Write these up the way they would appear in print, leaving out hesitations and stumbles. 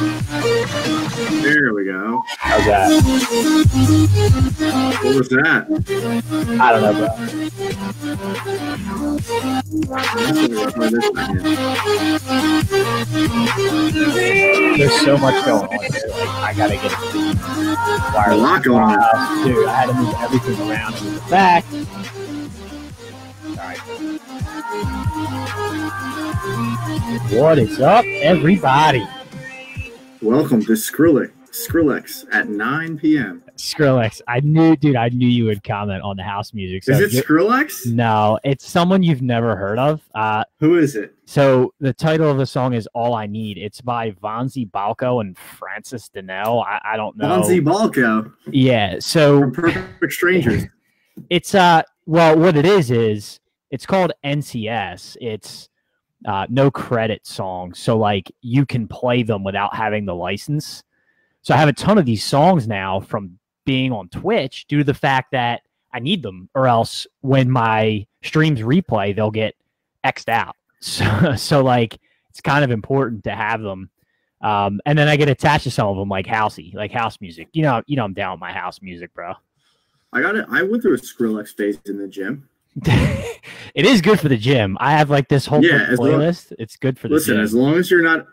There we go. How's that? What was that? I don't know, bro. There's so much going on here. Like, I gotta get A lot going on. Dude, I had to move everything around to the back. Alright. What is up, everybody? Welcome to Skrillex at 9 p.m. Skrillex. I knew you would comment on the house music. So is it Skrillex? No, it's someone you've never heard of. Who is it? So the title of the song is All I Need. It's by Vanzi Balco and Francis Donnell. I don't know. Vanzi Balco? Yeah. So From Perfect Strangers. It's well, what it is it's called NCS. It's no credit songs. So like you can play them without having the license. So I have a ton of these songs now from being on Twitch due to the fact that I need them, or else when my streams replay, they'll get X'd out. So like it's kind of important to have them. And then I get attached to some of them like house music. You know I'm down with my house music, bro. I went through a Skrillex phase in the gym. It is good for the gym. I have like this whole playlist. It's good for the gym. Listen, as long as you're not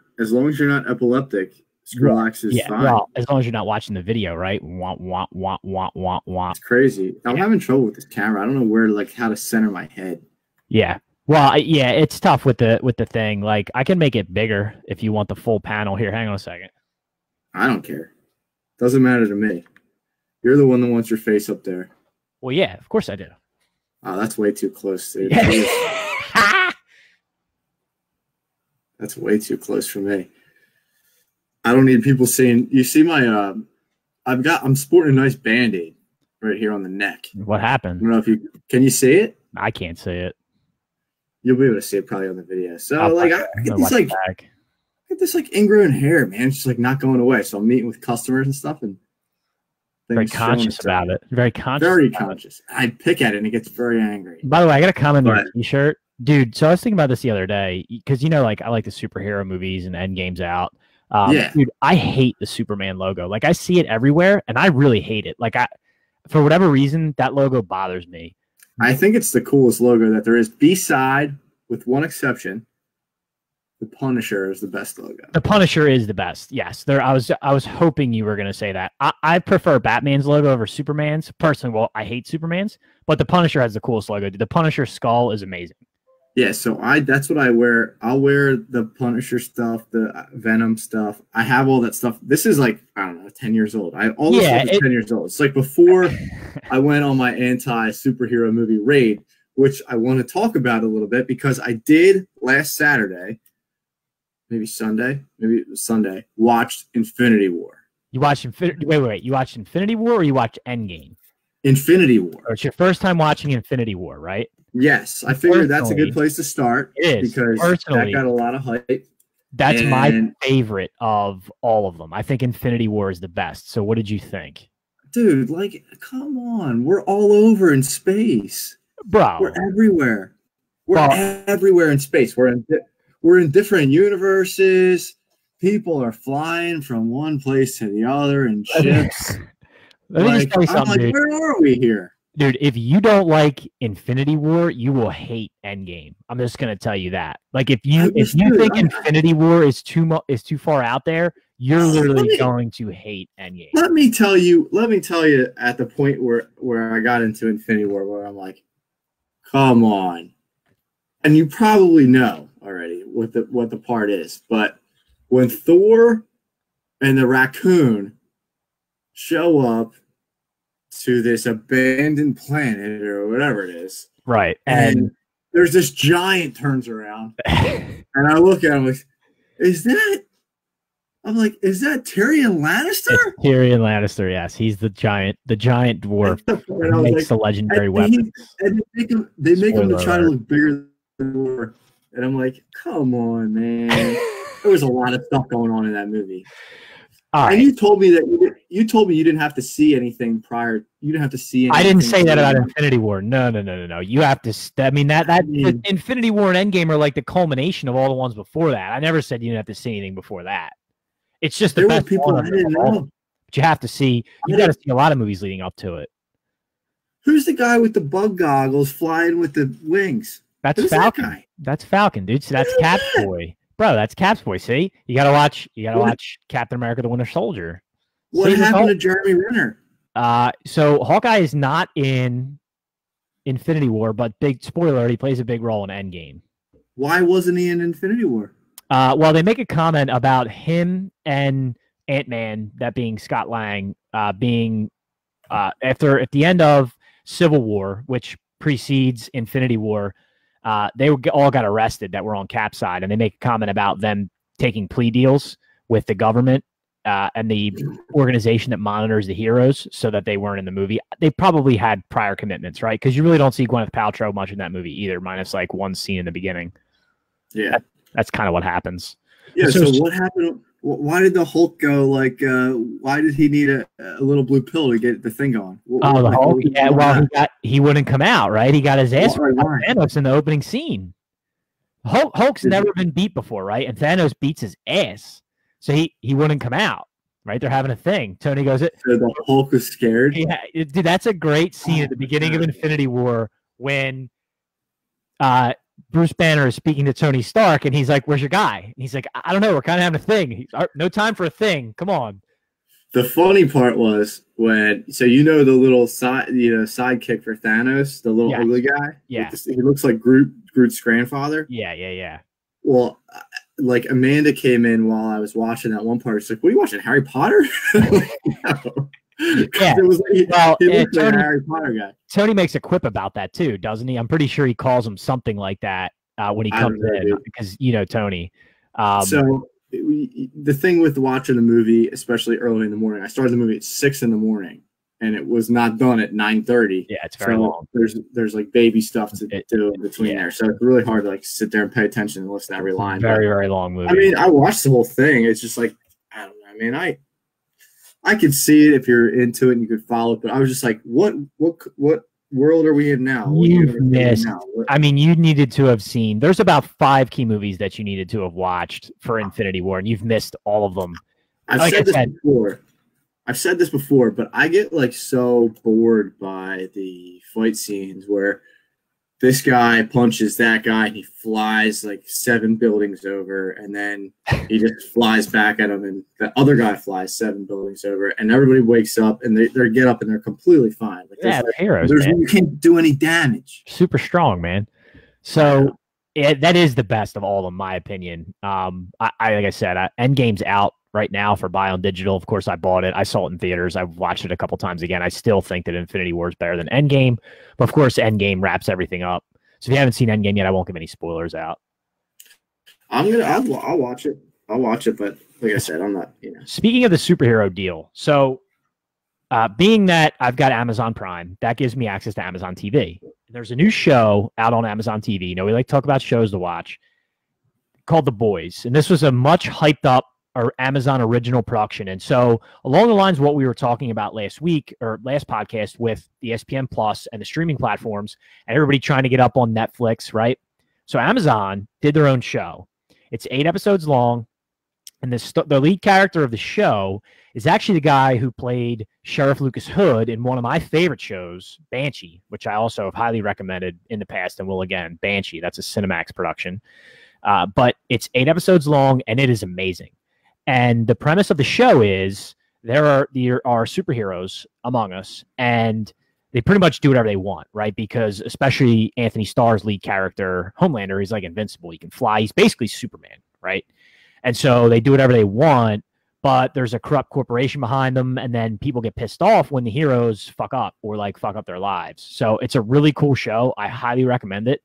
epileptic, Skrillex is fine. Well, as long as you're not watching the video, right? Wah, wah, wah, wah, wah, wah. It's crazy. I'm having trouble with this camera. I don't know how to center my head. Yeah. Well, yeah, it's tough with the thing. Like I can make it bigger if you want the full panel. Here, hang on a second. I don't care. Doesn't matter to me. You're the one that wants your face up there. Well, yeah, of course I do. Oh, that's way too close, dude. That's way too close for me. I don't need people saying, you see my, I'm sporting a nice Band-Aid right here on the neck. What happened? I don't know if can you see it? I can't see it. You'll be able to see it probably on the video. So I get this ingrown hair, man. It's just like not going away. So I'm meeting with customers and stuff and very conscious about it. Very conscious. Very conscious. I pick at it and it gets very angry. By the way, I got a comment on the t-shirt. Dude, so I was thinking about this the other day because like I like the superhero movies and Endgame's out. Dude, I hate the Superman logo. Like I see it everywhere and I really hate it. Like for whatever reason, that logo bothers me. I think it's the coolest logo that there is. Beside, with one exception, the Punisher is the best logo. The Punisher is the best. Yes. I was hoping you were going to say that. I prefer Batman's logo over Superman's. Personally, well, I hate Superman's, but the Punisher has the coolest logo. The Punisher skull is amazing. Yeah, so that's what I wear. I'll wear the Punisher stuff, the Venom stuff. I have all that stuff. This is like, I don't know, 10 years old. All this stuff is 10 years old. It's like before I went on my anti-superhero movie raid, which I want to talk about a little bit because I did last Saturday, maybe Sunday, watched Infinity War. You watched Wait. You watched Infinity War or you watched Endgame? Infinity War. Or it's your first time watching Infinity War, right? Yes, I figured that's a good place to start. It is. Because that got a lot of hype. That's my favorite of all of them. I think Infinity War is the best. So what did you think? Dude, like, come on. We're all over in space. Bro. We're everywhere. We're everywhere in space. We're in different universes. People are flying from one place to the other in ships. Let me just tell you something, dude. Where are we here? Dude, if you don't like Infinity War, you will hate Endgame. I'm just gonna tell you that. Like, if you think Infinity War is too far out there, you're literally going to hate Endgame. Let me tell you at the point where I got into Infinity War, where I'm like, come on, and you probably know already what the part is, but when Thor and the raccoon show up to this abandoned planet or whatever it is. Right. And there's this giant turns around and I look at him like, is that Tyrion Lannister? It's Tyrion Lannister, yes. He's the giant dwarf who makes the legendary weapons. And they make him to try to look bigger than Thor. And I'm like, come on, man. There was a lot of stuff going on in that movie. Right. And you told me you didn't have to see anything prior. You didn't have to see anything. I didn't say that about Infinity War. No. You have to. I mean that Infinity War and Endgame are like the culmination of all the ones before that. I never said you didn't have to see anything before that. It's just the There were best people one I of them didn't all. know. But you have to see. You got to see a lot of movies leading up to it. Who's the guy with the bug goggles flying with the wings? That's Who's Falcon. that guy? That's Falcon, dude. So that's Cap's boy, bro. That's Cap's boy. See, you gotta watch. You gotta watch Captain America: The Winter Soldier. What happened to Jeremy Renner? So Hawkeye is not in Infinity War, but big spoiler, he plays a big role in Endgame. Why wasn't he in Infinity War? Well, they make a comment about him and Ant-Man, that being Scott Lang, being at the end of Civil War, which precedes Infinity War. They all got arrested that were on Cap's side, and they make a comment about them taking plea deals with the government and the organization that monitors the heroes, so that they weren't in the movie. They probably had prior commitments, right? Because you really don't see Gwyneth Paltrow much in that movie either, minus like one scene in the beginning. Yeah, that's kind of what happens. Yeah. So what happened? Why did the Hulk go? Like, why did he need a little blue pill to get the thing going? The Hulk. Yeah. Well, he wouldn't come out, right? He got his ass by Thanos in the opening scene. Hulk's never been beat before, right? And Thanos beats his ass. So he wouldn't come out, right? They're having a thing. Tony goes, so the Hulk was scared? Yeah, dude, that's a great scene at the beginning of Infinity War when Bruce Banner is speaking to Tony Stark, and he's like, "Where's your guy?" And he's like, "I don't know. We're kind of having a thing. No time for a thing. Come on." The funny part was when, so the little sidekick for Thanos, the little ugly guy. Yeah, he looks like Groot's grandfather. Yeah. Well, like Amanda came in while I was watching that one part. She's like, "What are you watching, Harry Potter?" No. Yeah. It was he looks like Tony, a Harry Potter guy. Tony makes a quip about that too, doesn't he? I'm pretty sure he calls him something like that when he comes in, because Tony. So the thing with watching the movie, especially early in the morning, I started the movie at 6 a.m. and it was not done at 9:30. Yeah, it's very long. There's like baby stuff to do in between there, so it's really hard to like sit there and pay attention and listen to every line. Very long movie. I mean, I watched the whole thing. It's just like, I don't know. I mean, I could see it if you're into it and you could follow it, but I was just like, what world are we in now? You've missed. I mean, you needed to have seen. There's about 5 key movies that you needed to have watched for Infinity War, and you've missed all of them. I've said this before, but I get like so bored by the fight scenes where this guy punches that guy and he flies like 7 buildings over, and then he just flies back at him, and the other guy flies 7 buildings over, and everybody wakes up and they get up and they're completely fine. Like, they're heroes. You can't do any damage. Super strong, man. So that is the best of all of them, my opinion. Like I said, Endgame's out right now for buy on digital. Of course, I bought it. I saw it in theaters. I've watched it a couple times again. I still think that Infinity War is better than Endgame, but of course, Endgame wraps everything up. So if you haven't seen Endgame yet, I won't give any spoilers out. I'll watch it. I'll watch it, but like I said, I'm not. Speaking of the superhero deal, so being that I've got Amazon Prime, that gives me access to Amazon TV. There's a new show out on Amazon TV. We like to talk about shows to watch, called The Boys, and this was a much hyped up Amazon original production. And so along the lines of what we were talking about last week or last podcast with the ESPN Plus and the streaming platforms and everybody trying to get up on Netflix, right? So Amazon did their own show. It's 8 episodes long, and the lead character of the show is actually the guy who played Sheriff Lucas Hood in one of my favorite shows, Banshee, which I also have highly recommended in the past and will again. Banshee, that's a Cinemax production. But it's 8 episodes long, and it is amazing. And the premise of the show is there are superheroes among us, and they pretty much do whatever they want, right? Because especially Anthony Starr's lead character, Homelander, he's like invincible. He can fly. He's basically Superman, right? And so they do whatever they want, but there's a corrupt corporation behind them, and then people get pissed off when the heroes fuck up or like fuck up their lives. So it's a really cool show. I highly recommend it.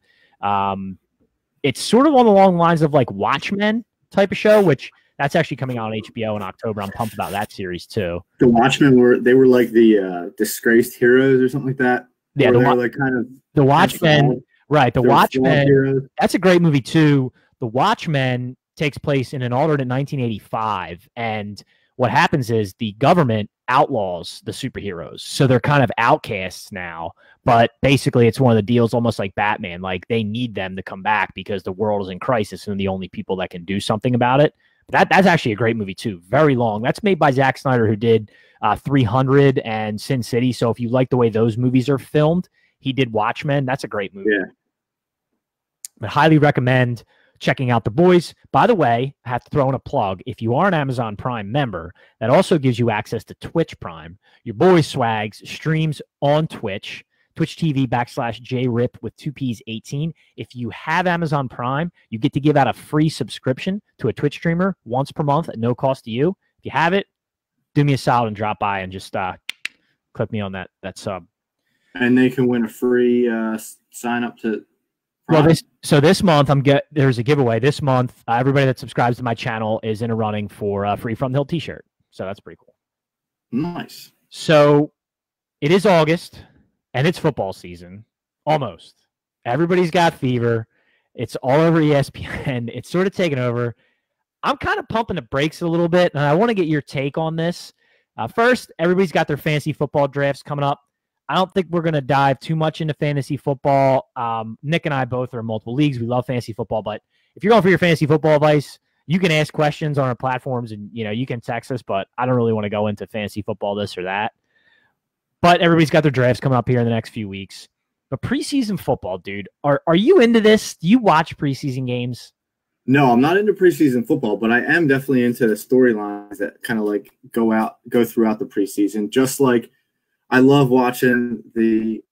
It's sort of on the long lines of like Watchmen type of show, which that's actually coming out on HBO in October. I'm pumped about that series too. The Watchmen were like the disgraced heroes or something like that. Yeah, like kind of the Watchmen, right? The Watchmen. That's a great movie too. The Watchmen takes place in an alternate 1985, and what happens is the government outlaws the superheroes, so they're kind of outcasts now. But basically, it's one of the deals, almost like Batman. Like they need them to come back because the world is in crisis, and the only people that can do something about it That's actually a great movie too. Very long. That's made by Zack Snyder, who did 300 and Sin City. So if you like the way those movies are filmed, he did Watchmen. That's a great movie. Yeah. But highly recommend checking out The Boys. By the way, I have to throw in a plug. If you are an Amazon Prime member, that also gives you access to Twitch Prime. Your Boys Swags streams on Twitch, Twitch TV /JRIP with 2Ps18. If you have Amazon Prime, you get to give out a free subscription to a Twitch streamer once per month at no cost to you. If you have it, do me a solid and drop by and just click me on that sub. And they can win a free sign up to Prime. Well, this month there's a giveaway. This month, everybody that subscribes to my channel is in a running for a free From the Hill t-shirt. So that's pretty cool. Nice. So it is August. And it's football season, almost. Everybody's got fever. It's all over ESPN. It's sort of taken over. I'm kind of pumping the brakes a little bit, and I want to get your take on this. First, everybody's got their fantasy football drafts coming up. I don't think we're going to dive too much into fantasy football. Nick and I both are in multiple leagues. We love fantasy football, but if you're going for your fantasy football advice, you can ask questions on our platforms, and you can text us, but I don't really want to go into fantasy football this or that. But everybody's got their drafts coming up here in the next few weeks. But preseason football, dude, are you into this? Do you watch preseason games? No, I'm not into preseason football, but I am definitely into the storylines that kind of like go throughout the preseason. Just like I love watching the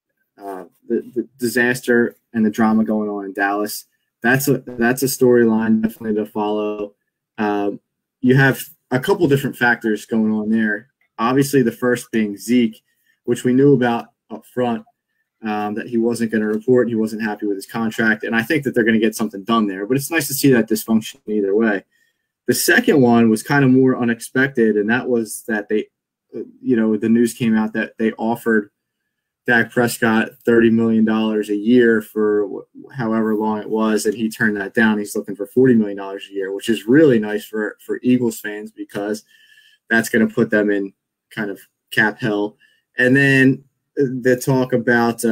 disaster and the drama going on in Dallas. That's a storyline definitely to follow. You have a couple different factors going on there. Obviously, the first being Zeke, which we knew about up front, that he wasn't going to report. He wasn't happy with his contract. And I think that they're going to get something done there. But it's nice to see that dysfunction either way. The second one was kind of more unexpected, and that was that they, the news came out that they offered Dak Prescott $30 million a year for however long it was, and he turned that down. He's looking for $40 million a year, which is really nice for Eagles fans because that's going to put them in kind of cap hell. And then the talk about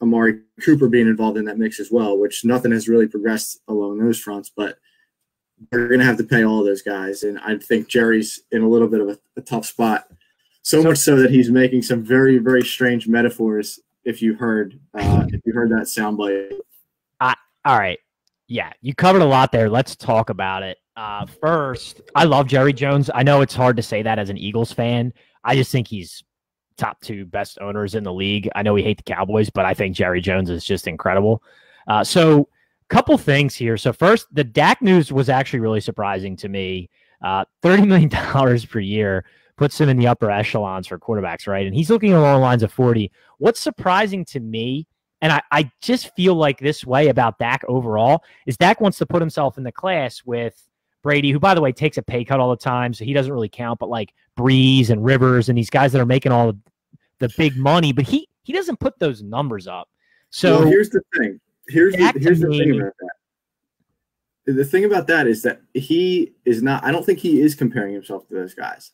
Amari Cooper being involved in that mix as well, which nothing has really progressed along those fronts, but they're going to have to pay all of those guys. And I think Jerry's in a little bit of a tough spot, so much so that he's making some very, very strange metaphors. If you heard that soundbite. All right. Yeah, you covered a lot there. Let's talk about it. First, I love Jerry Jones. I know it's hard to say that as an Eagles fan. I just think he's top 2 best owners in the league. I know we hate the Cowboys, but I think Jerry Jones is just incredible. So couple things here. So first, the Dak news was actually really surprising to me. $30 million per year puts him in the upper echelons for quarterbacks, right? And he's looking along the lines of 40. What's surprising to me, and I just feel like this way about Dak overall, is Dak wants to put himself in the class with Brady, who, by the way, takes a pay cut all the time, so he doesn't really count, but like Breeze and Rivers and these guys that are making all the big money, but he doesn't put those numbers up. So here's the thing. Here's the thing about that. The thing about that is that he is not – I don't think he is comparing himself to those guys.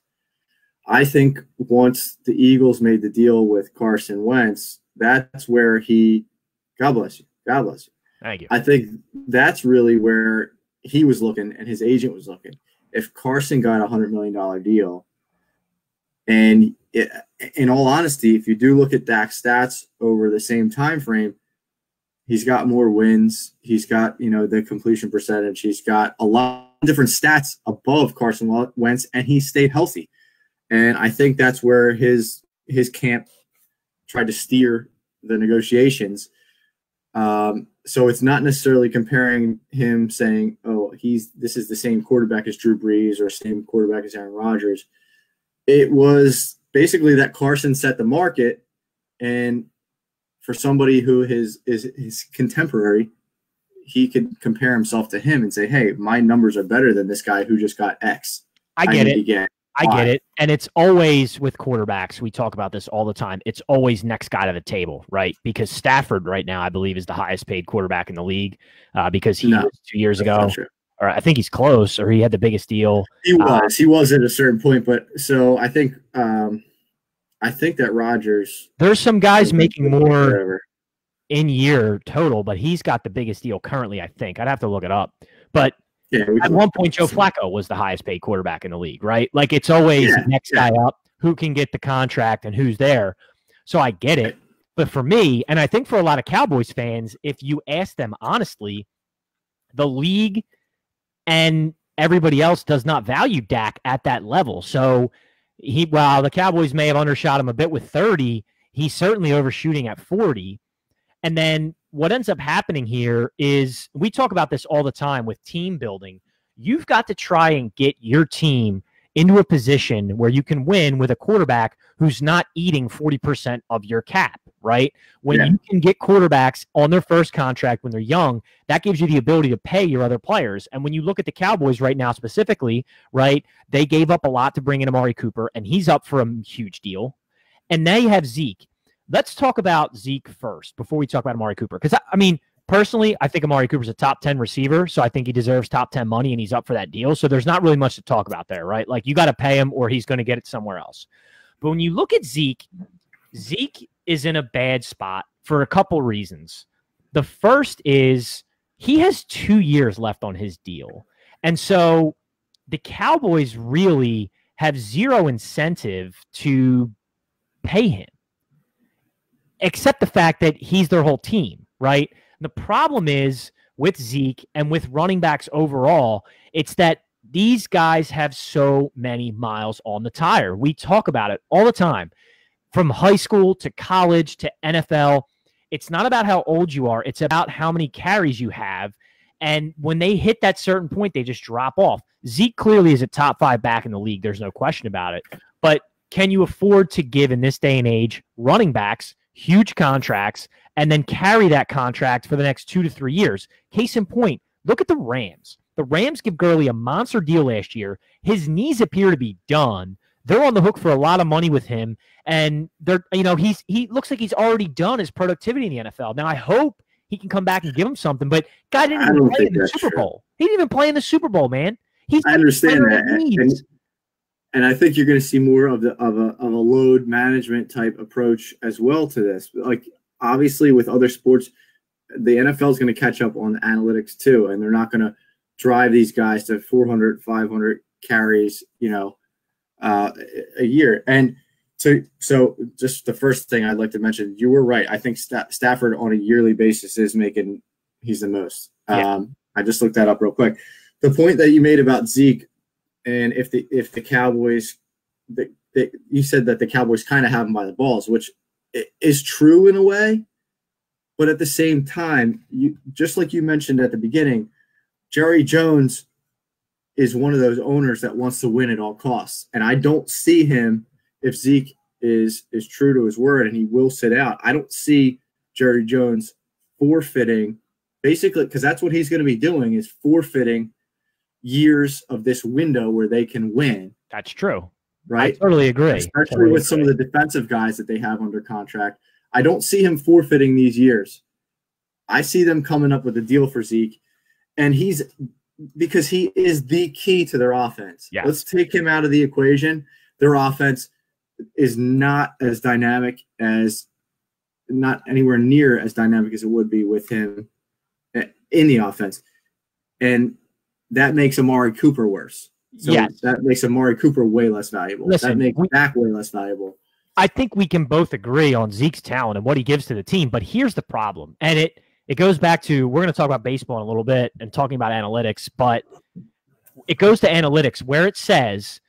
I think once the Eagles made the deal with Carson Wentz, that's where he – God bless you. God bless you. Thank you. I think that's really where he was looking and his agent was looking. If Carson got a $100 million deal, and in all honesty, if you do look at Dak's stats over the same time frame, he's got more wins. He's got, the completion percentage. He's got a lot of different stats above Carson Wentz, and he stayed healthy. And I think that's where his camp tried to steer the negotiations. So it's not necessarily comparing him saying, oh, this is the same quarterback as Drew Brees or same quarterback as Aaron Rodgers. It was basically that Carson set the market, and for somebody who is his contemporary, he could compare himself to him and say, hey, my numbers are better than this guy who just got X. I get it. And it's always with quarterbacks. We talk about this all the time. It's always next guy to the table, right? Because Stafford right now, I believe, is the highest paid quarterback in the league because he was 2 years ago. Or I think he's close, or he had the biggest deal. He was at a certain point. But so I think that Rodgers. There's some guys making more in year total, but he's got the biggest deal currently, I think. I'd have to look it up. But Yeah, at one point, Joe Flacco was the highest paid quarterback in the league, right? Like it's always the next guy up, who can get the contract and who's there. So I get it. But for me, and I think for a lot of Cowboys fans, if you ask them honestly, the league and everybody else does not value Dak at that level. So while the Cowboys may have undershot him a bit with 30, he's certainly overshooting at 40. And then what ends up happening here is, we talk about this all the time with team building. You've got to try and get your team into a position where you can win with a quarterback who's not eating 40% of your cap, right? When you can get quarterbacks on their first contract when they're young, that gives you the ability to pay your other players. And when you look at the Cowboys right now specifically, right, they gave up a lot to bring in Amari Cooper, and he's up for a huge deal. And now you have Zeke. Let's talk about Zeke first before we talk about Amari Cooper. Because, I mean, personally, I think Amari Cooper's a top 10 receiver, so I think he deserves top 10 money, and he's up for that deal. So there's not really much to talk about there, right? Like, you got to pay him or he's going to get it somewhere else. But when you look at Zeke, Zeke is in a bad spot for a couple reasons. The first is he has 2 years left on his deal. And so the Cowboys really have zero incentive to pay him, except the fact that he's their whole team, right? The problem is with Zeke and with running backs overall, it's that these guys have so many miles on the tire. We talk about it all the time. From high school to college to NFL, it's not about how old you are. It's about how many carries you have. And when they hit that certain point, they just drop off. Zeke clearly is a top 5 back in the league. There's no question about it. But can you afford to give, in this day and age, running backs huge contracts and then carry that contract for the next 2 to 3 years? Case in point, look at the Rams. The Rams give Gurley a monster deal last year. His knees appear to be done. They're on the hook for a lot of money with him, and he looks like he's already done his productivity in the NFL. Now I hope he can come back and give him something, but guy didn't even play in the Super Bowl. He didn't even play in the Super Bowl, man. I understand that, and I think you're going to see more of a load management type approach as well to this. Like, obviously with other sports, the NFL is going to catch up on analytics too, and they're not going to drive these guys to 400, 500 carries, a year. And so just the first thing I'd like to mention, you were right. I think Stafford on a yearly basis he's the most. I just looked that up real quick. The point that you made about Zeke, and if the Cowboys, you said that the Cowboys kind of have him by the balls, which is true in a way, but at the same time, just like you mentioned at the beginning, Jerry Jones is one of those owners that wants to win at all costs, and I don't see him, if Zeke is true to his word and he will sit out, I don't see Jerry Jones forfeiting, basically, because that's what he's going to be doing, is forfeiting years of this window where they can win. That's true. Right? I totally agree. Especially with some of the defensive guys that they have under contract. I don't see him forfeiting these years. I see them coming up with a deal for Zeke, and because he is the key to their offense. Yeah. Let's take him out of the equation. Their offense is not anywhere near as dynamic as it would be with him in the offense. And that makes Amari Cooper worse. So that makes Amari Cooper way less valuable. That makes Dak way less valuable. I think we can both agree on Zeke's talent and what he gives to the team, but here's the problem. And it goes back to, we're going to talk about baseball in a little bit and talking about analytics, but it goes to analytics where it says,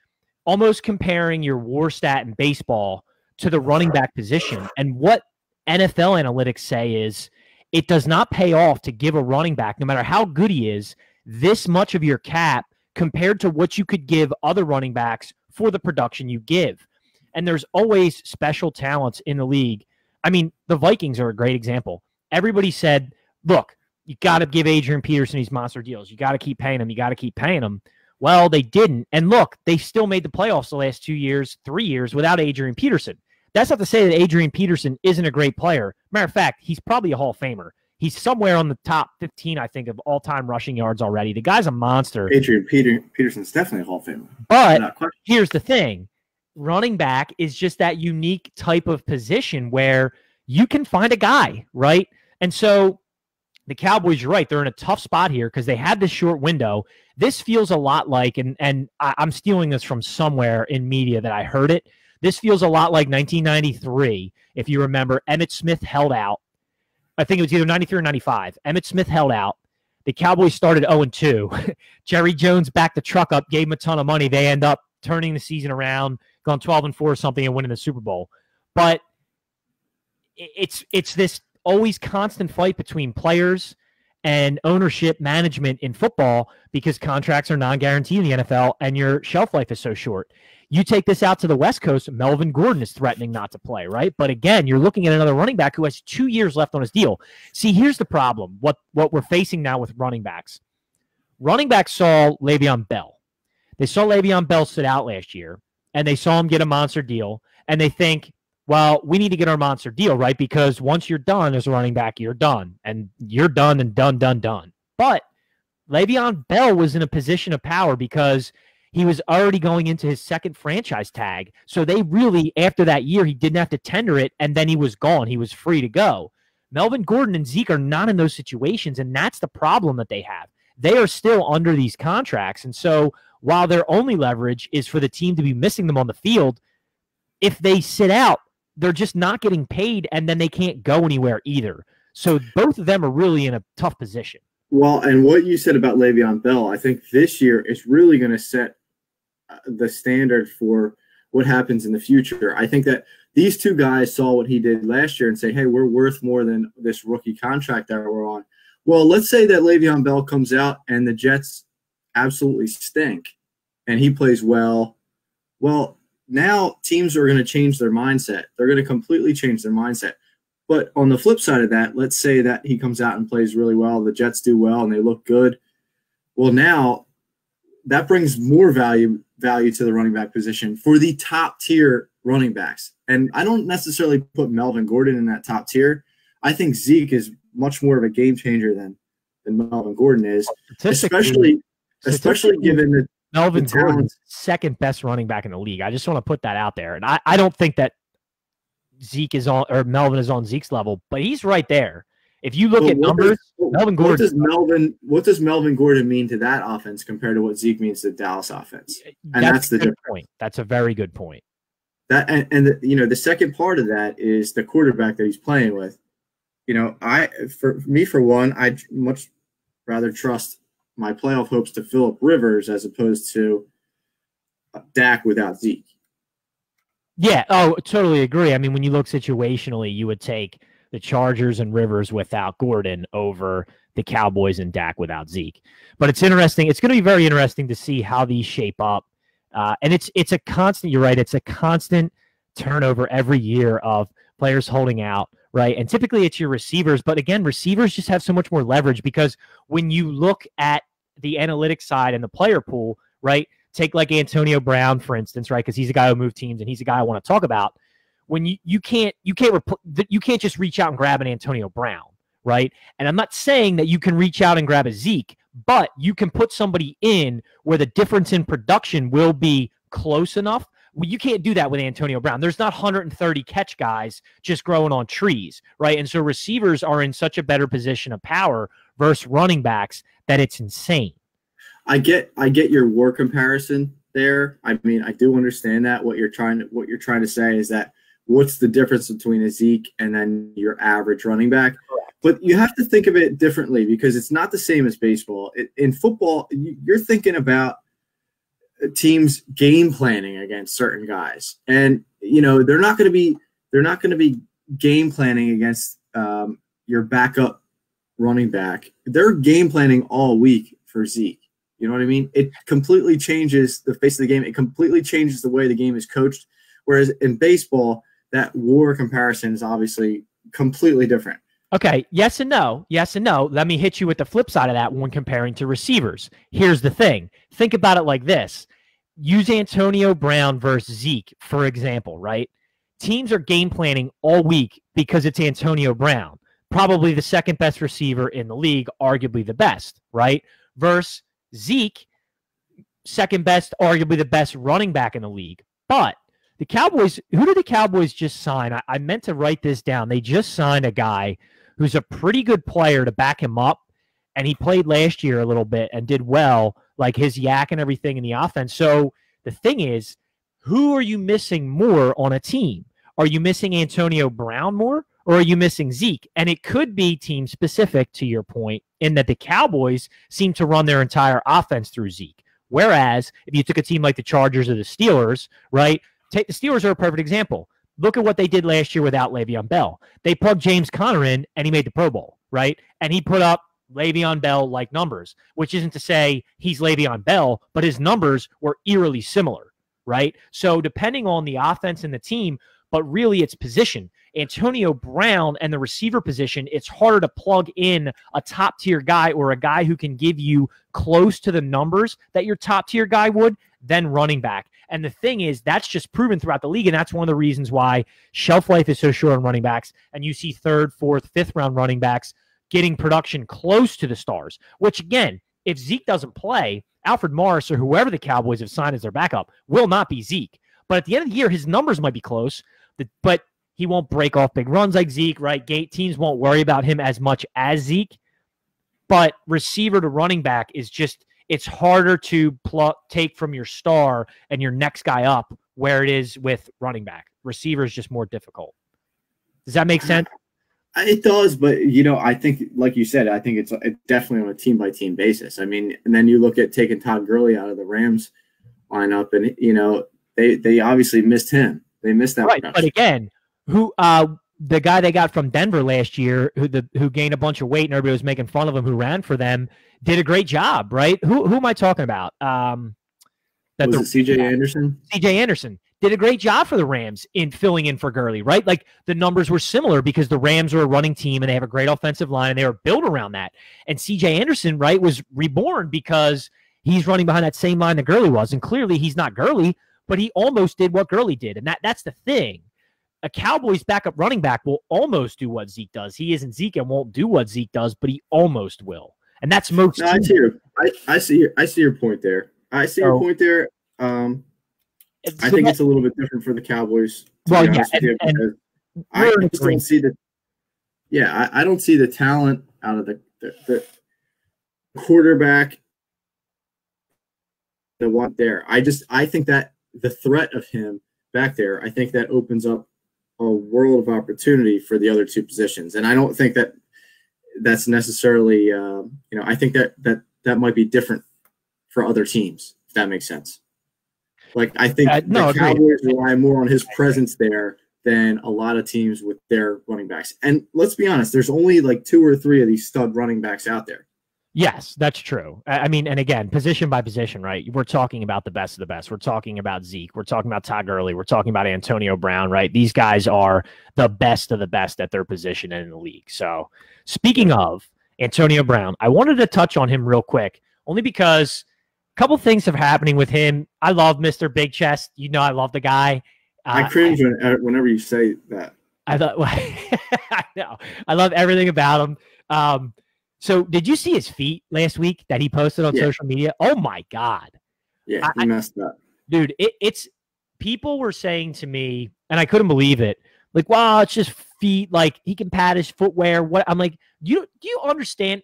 almost comparing your WAR stat in baseball to the running back position. And what NFL analytics say is, it does not pay off to give a running back, no matter how good he is, this much of your cap compared to what you could give other running backs for the production you give. And there's always special talents in the league. I mean, the Vikings are a great example. Everybody said, look, you got to give Adrian Peterson these monster deals. You got to keep paying him. You got to keep paying him. Well, they didn't. And look, they still made the playoffs the last 2 years, 3 years without Adrian Peterson. That's not to say that Adrian Peterson isn't a great player. Matter of fact, he's probably a Hall of Famer. He's somewhere on the top 15, I think, of all-time rushing yards already. The guy's a monster. Adrian Peterson's definitely a Hall of Famer. But here's the thing. Running back is just that unique type of position where you can find a guy, right? And so the Cowboys, you're right, they're in a tough spot here because they had this short window. This feels a lot like, and I'm stealing this from somewhere in media that I heard it. This feels a lot like 1993. If you remember, Emmitt Smith held out. I think it was either 93 or 95. Emmitt Smith held out. The Cowboys started 0-2. Jerry Jones backed the truck up, gave him a ton of money. They end up turning the season around, gone 12-4 or something, and winning the Super Bowl. But it's this always constant fight between players and ownership management in football because contracts are non-guaranteed in the NFL and your shelf life is so short. You take this out to the West Coast, Melvin Gordon is threatening not to play, right? But again, you're looking at another running back who has 2 years left on his deal. See, here's the problem, what we're facing now with running backs. Running backs saw Le'Veon Bell. They saw Le'Veon Bell sit out last year, and they saw him get a monster deal, and they think, well, we need to get our monster deal, right? Because once you're done as a running back, you're done. And you're done and done. But Le'Veon Bell was in a position of power because he was already going into his second franchise tag. So they really, after that year, he didn't have to tender it, and then he was gone. He was free to go. Melvin Gordon and Zeke are not in those situations, and that's the problem that they have. They are still under these contracts. And so while their only leverage is for the team to be missing them on the field, if they sit out, they're just not getting paid, and then they can't go anywhere either. So both of them are really in a tough position. Well, and what you said about Le'Veon Bell, I think this year is really going to set the standard for what happens in the future. I think that these two guys saw what he did last year and say, hey, we're worth more than this rookie contract that we're on. Well, let's say that Le'Veon Bell comes out and the Jets absolutely stink and he plays well. Well, now teams are going to change their mindset. They're going to completely change their mindset. But on the flip side of that, let's say that he comes out and plays really well, the Jets do well, and they look good. Well, now that brings more value to the running back position for the top-tier running backs. And I don't necessarily put Melvin Gordon in that top tier. I think Zeke is much more of a game changer than Melvin Gordon is, especially given the Melvin Gordon's second best running back in the league. I just want to put that out there. And I don't think that Zeke is on, or Melvin is on Zeke's level, but he's right there. If you look at numbers, Melvin Gordon. What does Melvin Gordon mean to that offense compared to what Zeke means to the Dallas offense? And that's the difference. Point. That's a very good point. That and the second part of that is the quarterback that he's playing with. For one, I'd much rather trust my playoff hopes to Phillip Rivers as opposed to Dak without Zeke. Yeah, totally agree. I mean, when you look situationally, you would take the Chargers and Rivers without Gordon over the Cowboys and Dak without Zeke. But it's interesting. It's going to be very interesting to see how these shape up. And it's a constant, you're right, it's a constant turnover every year of players holding out, right? And typically it's your receivers. But again, receivers just have so much more leverage because when you look at the analytics side and the player pool, right, take like Antonio Brown, for instance, right, because he's a guy who moved teams and he's a guy I want to talk about. When you can't just reach out and grab an Antonio Brown, right? And I'm not saying that you can reach out and grab a Zeke, but you can put somebody in where the difference in production will be close enough. Well, you can't do that with Antonio Brown. There's not 130 catch guys just growing on trees, right? And so receivers are in such a better position of power versus running backs that it's insane. I get your war comparison there. I mean, I do understand that. What you're trying to say is that what's the difference between a Zeke and then your average running back? Correct. But you have to think of it differently because it's not the same as baseball. In football, you're thinking about teams game planning against certain guys, and they're not going to be game planning against your backup running back. They're game planning all week for Zeke. You know what I mean? It completely changes the face of the game. It completely changes the way the game is coached. Whereas in baseball, that war comparison is obviously completely different. Okay, yes and no. Yes and no. Let me hit you with the flip side of that when comparing to receivers. Here's the thing. Think about it like this. Use Antonio Brown versus Zeke, for example, right? Teams are game planning all week because it's Antonio Brown, probably the second best receiver in the league, arguably the best, right? Versus Zeke, second best, arguably the best running back in the league. But the Cowboys, who did the Cowboys just sign? I meant to write this down. They just signed a guy who's a pretty good player to back him up. And he played last year a little bit and did well, like his yak and everything in the offense. So the thing is, who are you missing more on a team? Are you missing Antonio Brown more, or are you missing Zeke? And it could be team specific, to your point, in that the Cowboys seem to run their entire offense through Zeke. Whereas if you took a team like the Chargers or the Steelers, right? Take the Steelers are a perfect example. Look at what they did last year without Le'Veon Bell. They plugged James Conner in, and he made the Pro Bowl, right? And he put up Le'Veon Bell-like numbers, which isn't to say he's Le'Veon Bell, but his numbers were eerily similar, right? So depending on the offense and the team, but really it's position. Antonio Brown and the receiver position, it's harder to plug in a top-tier guy or a guy who can give you close to the numbers that your top-tier guy would than running back. And the thing is, that's just proven throughout the league, and that's one of the reasons why shelf life is so short on running backs, and you see third, fourth, fifth-round running backs getting production close to the stars, which, again, if Zeke doesn't play, Alfred Morris or whoever the Cowboys have signed as their backup will not be Zeke. But at the end of the year, his numbers might be close, but he won't break off big runs like Zeke, right? Teams won't worry about him as much as Zeke. But receiver to running back is just, it's harder to take from your star and your next guy up where it is with running back. Receiver is just more difficult. Does that make sense? It does, but, I think, like you said, I think it's definitely on a team-by-team basis. I mean, and then you look at taking Todd Gurley out of the Rams lineup, and, they obviously missed him. They missed that. Right, production. But again, the guy they got from Denver last year, who gained a bunch of weight and everybody was making fun of him, who ran for them, did a great job, right? Who am I talking about? Was it C.J. Anderson? C.J. Anderson did a great job for the Rams in filling in for Gurley, right? Like the numbers were similar because the Rams are a running team and they have a great offensive line and they were built around that. And C.J. Anderson, right, was reborn because he's running behind that same line that Gurley was. And clearly he's not Gurley, but he almost did what Gurley did. And that's the thing. A Cowboys backup running back will almost do what Zeke does. He isn't Zeke and won't do what Zeke does, but he almost will. And that's most. No, I see your point there. Your point there. I think it's a little bit different for the Cowboys. Well, yeah, I just don't see I don't see the talent out of the quarterback that want there. I think that the threat of him back there, I think that opens up a world of opportunity for the other two positions. And I don't think that that's necessarily, I think that might be different for other teams, if that makes sense. Like, I think the Cowboys rely more on his presence there than a lot of teams with their running backs. And let's be honest, there's only like 2 or 3 of these stud running backs out there. Yes, that's true. I mean, and again, position by position, right? We're talking about the best of the best. We're talking about Zeke. We're talking about Todd Gurley. We're talking about Antonio Brown, right? These guys are the best of the best at their position in the league. So speaking of Antonio Brown, I wanted to touch on him real quick, only because a couple things have happening with him. I love Mr. Big Chest. I love the guy. I cringe whenever you say that. I know. I love everything about him. So did you see his feet last week that he posted on social media? Oh my God. Yeah, he messed up. Dude, it's people were saying to me, and I couldn't believe it, like, wow, it's just feet, like he can pat his footwear. What I'm like, do you understand?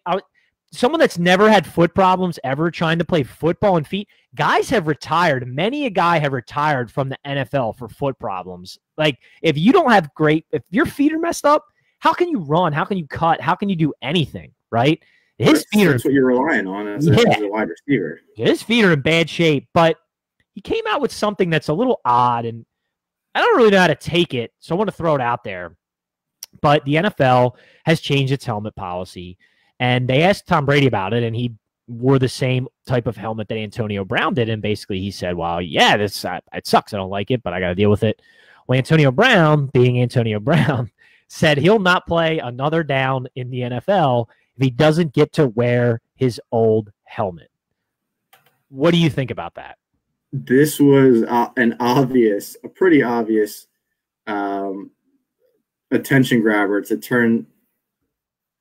Someone that's never had foot problems ever trying to play football and feet, guys have retired. Many a guy have retired from the NFL for foot problems. Like, if you don't have if your feet are messed up, how can you run? How can you cut? How can you do anything? Right? That's what you're relying on as a wide receiver. His feet are in bad shape, but he came out with something that's a little odd, and I don't really know how to take it, so I want to throw it out there. But the NFL has changed its helmet policy, and they asked Tom Brady about it, and he wore the same type of helmet that Antonio Brown did, and basically he said, well, yeah, it sucks. I don't like it, but I got to deal with it. Well, Antonio Brown, being Antonio Brown, said he'll not play another down in the NFL if he doesn't get to wear his old helmet. What do you think about that? This was a pretty obvious attention grabber to turn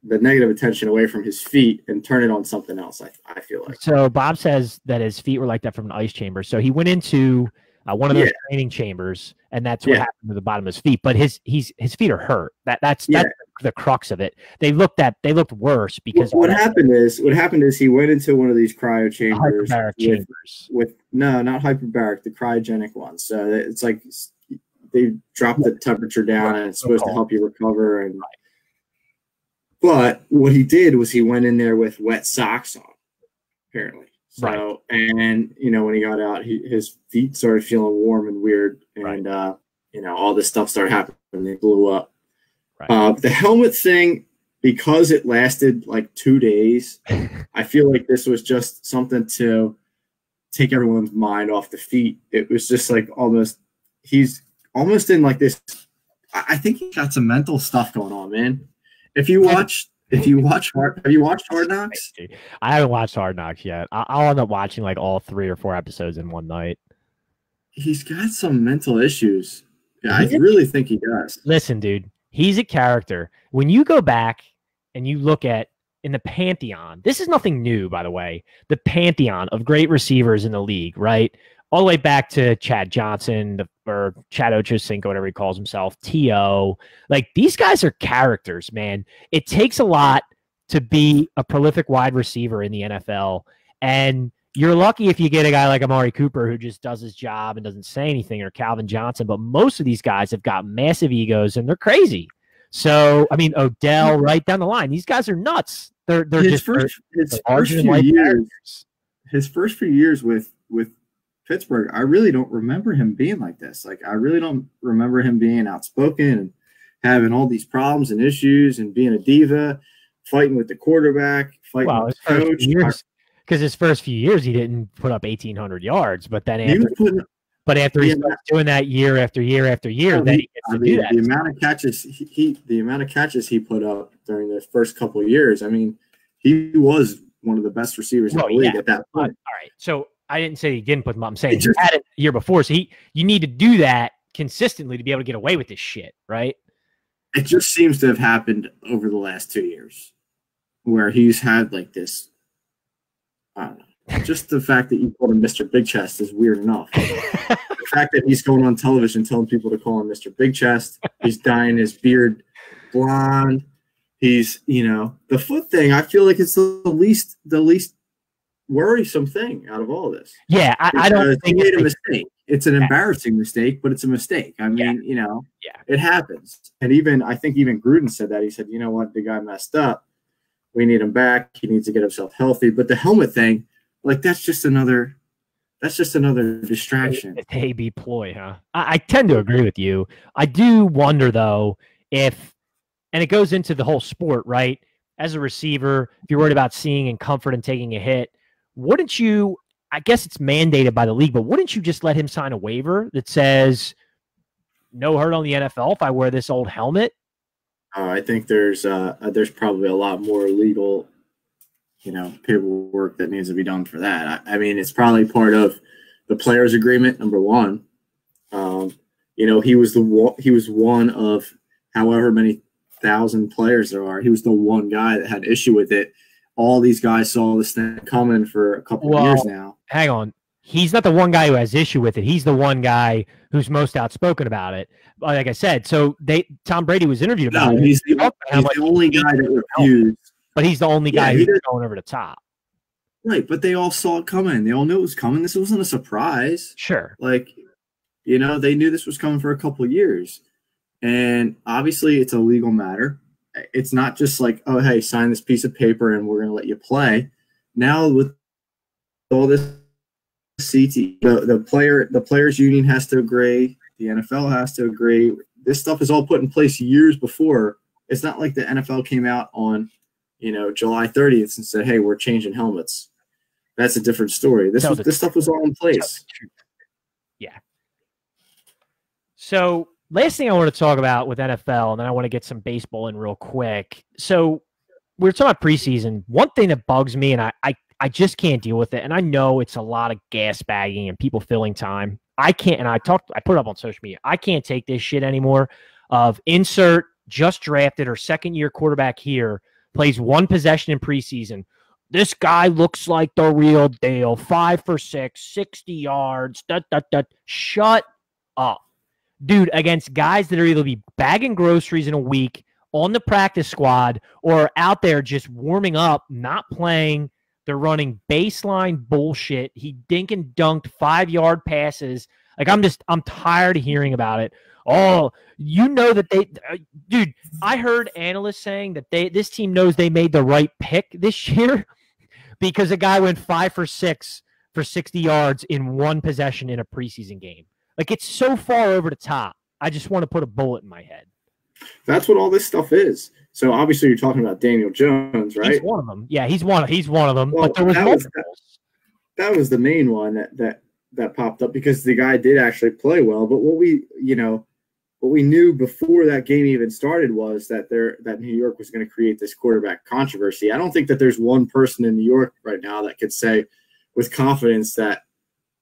the negative attention away from his feet and turn it on something else, I feel like. So Bob says that his feet were like that from an ice chamber. So he went into one of those training chambers, and that's what happened to the bottom of his feet. But his feet are hurt. That's the crux of it. They looked worse because what happened is he went into one of these cryo chambers with no, not hyperbaric, the cryogenic ones. So it's like they drop the temperature down and it's supposed to help you recover. And but what he did was he went in there with wet socks on, apparently. So and when he got out, his feet started feeling warm and weird, and all this stuff started happening. They blew up. The helmet thing, because it lasted like 2 days, I feel like this was just something to take everyone's mind off the feet. It was just like he's almost in like this. I think he got some mental stuff going on, man. Have you watched Hard Knocks? I haven't watched Hard Knocks yet. I'll end up watching like all 3 or 4 episodes in one night. He's got some mental issues. Yeah, I really think he does. Listen, dude, he's a character. When you go back and you look at in the pantheon, this is nothing new, by the way, the pantheon of great receivers in the league, right? All the way back to Chad Johnson or Chad Ochocinco, whatever he calls himself, T.O. Like, these guys are characters, man. It takes a lot to be a prolific wide receiver in the NFL. And you're lucky if you get a guy like Amari Cooper who just does his job and doesn't say anything, or Calvin Johnson. But most of these guys have got massive egos and they're crazy. So, I mean, Odell, right down the line. These guys are nuts. They're his first few years with Pittsburgh, I really don't remember him being like this. Like, I really don't remember him being outspoken and having all these problems and issues and being a diva, fighting with the quarterback, fighting with the coach. Because his first few years, he didn't put up 1,800 yards, but then after he starts doing that year after year after year, then he gets to do that. The amount of catches he put up during the first couple of years, I mean, he was one of the best receivers in the league at that point. All right, so I didn't say he didn't put them up. I'm saying he had it the year before. So you need to do that consistently to be able to get away with this shit, right? It just seems to have happened over the last 2 years where he's had like this. I don't know. Just the fact that you called him Mr. Big Chest is weird enough. The fact that he's going on television telling people to call him Mr. Big Chest. He's dyeing his beard blonde. He's, the foot thing, I feel like it's the least worrisome thing out of all of this. Yeah, I don't think he made a mistake. It's an embarrassing mistake, but it's a mistake. I mean, it happens. And I think even Gruden said that. He said, you know what, the guy messed up. We need him back. He needs to get himself healthy. But the helmet thing, like, that's just another distraction. It's a B ploy, huh? I tend to agree with you. I do wonder, though, and it goes into the whole sport, right? As a receiver, if you're worried about seeing in comfort and taking a hit, wouldn't you, I guess it's mandated by the league, but wouldn't you just let him sign a waiver that says no hurt on the NFL if I wear this old helmet? I think there's probably a lot more legal, paperwork that needs to be done for that. I mean, it's probably part of the players' agreement. Number one, he was one of however many thousand players there are. He was the one guy that had issue with it. All these guys saw this thing coming for a couple of years now. Hang on. He's not the one guy who has issue with it. He's the one guy who's most outspoken about it. Like I said, so Tom Brady was interviewed about it. He's the only guy that refused. But he's the only guy who's going over the top. Right, but they all saw it coming. They all knew it was coming. This wasn't a surprise. Sure. Like, they knew this was coming for a couple of years. And obviously it's a legal matter. It's not just like, oh, hey, sign this piece of paper and we're going to let you play. Now with all this CT, the players union has to agree. The NFL has to agree. This stuff is all put in place years before. It's not like the NFL came out on, July 30th and said, hey, we're changing helmets. That's a different story. This stuff was all in place. Yeah. So last thing I want to talk about with NFL, and then I want to get some baseball in real quick. So we're talking about preseason. One thing that bugs me, and I just can't deal with it, and I know it's a lot of gas bagging and people filling time. I can't, and I put it up on social media. I can't take this shit anymore of insert just drafted or second-year quarterback here, plays one possession in preseason. This guy looks like the real deal. 5 for 6, 60 yards. Shut up. Dude, against guys that are either be bagging groceries in a week on the practice squad or out there just warming up, not playing. They're running baseline bullshit. He dink and dunked 5-yard passes. Like, I'm tired of hearing about it. Oh, you know that dude, I heard analysts saying that this team knows they made the right pick this year because a guy went 5 for 6 for 60 yards in one possession in a preseason game. Like, it's so far over the top. I just want to put a bullet in my head. That's what all this stuff is. So obviously you're talking about Daniel Jones, right? He's one of them. Yeah, he's one of them. Well, but there was that was the main one that popped up because the guy did actually play well. But what we knew before that game even started was that New York was going to create this quarterback controversy. I don't think that there's one person in New York right now that could say with confidence that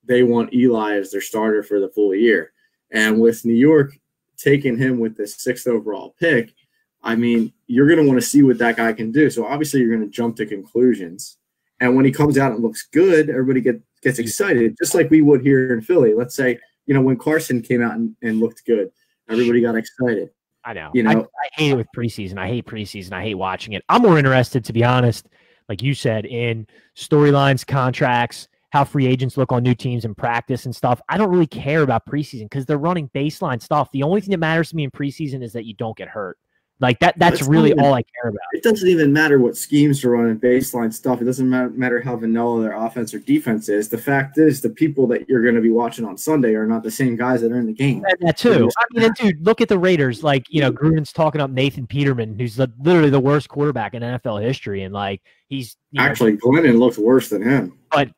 they want Eli as their starter for the full year. And with New York taking him with the 6th overall pick, I mean, you're going to want to see what that guy can do. So obviously you're going to jump to conclusions. And when he comes out and looks good, everybody gets excited, just like we would here in Philly. Let's say, when Carson came out and looked good, everybody got excited. I know. I hate it with preseason. I hate preseason. I hate watching it. I'm more interested, to be honest, like you said, in storylines, contracts, how free agents look on new teams in practice and stuff. I don't really care about preseason because they're running baseline stuff. The only thing that matters to me in preseason is that you don't get hurt. Like that's really all I care about. It doesn't even matter what schemes are running baseline stuff. It doesn't matter how vanilla their offense or defense is. The fact is the people that you're going to be watching on Sunday are not the same guys that are in the game. That too. I mean, dude, look at the Raiders. Like, Gruden's talking up Nathan Peterman, who's literally the worst quarterback in NFL history. And like, he's actually Glennon looks worse than him. But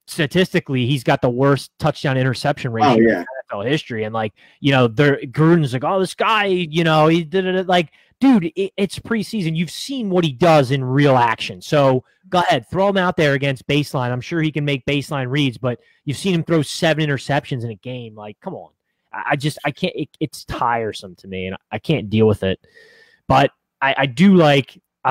statistically, he's got the worst touchdown interception ratio in NFL history. And like, Gruden's like, oh, this guy, he did it like. Dude, it's preseason. You've seen what he does in real action. So go ahead, throw him out there against baseline. I'm sure he can make baseline reads, but you've seen him throw 7 interceptions in a game. Like, come on. I can't. It's tiresome to me, and I can't deal with it. But I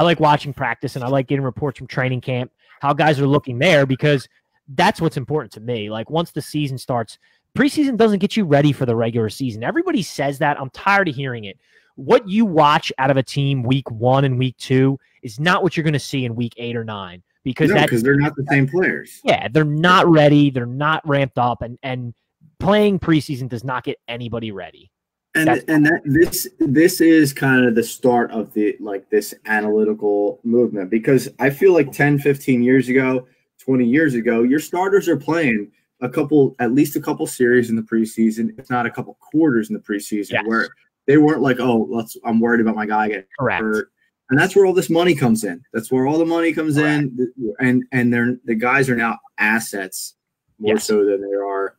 like watching practice, and I like getting reports from training camp, how guys are looking there, because that's what's important to me. Like, once the season starts, preseason doesn't get you ready for the regular season. Everybody says that. I'm tired of hearing it. What you watch out of a team week 1 and week 2 is not what you're going to see in week 8 or 9 because they're not the same players. Yeah, they're not ready. They're not ramped up, and playing preseason does not get anybody ready. This is kind of the start of this analytical movement, because I feel like 10, 15 years ago, 20 years ago, your starters are playing at least a couple series in the preseason, if not a couple quarters in the preseason, where they weren't like, I'm worried about my guy getting hurt. And that's where all this money comes in. That's where all the money comes in. And the guys are now assets more so than they are,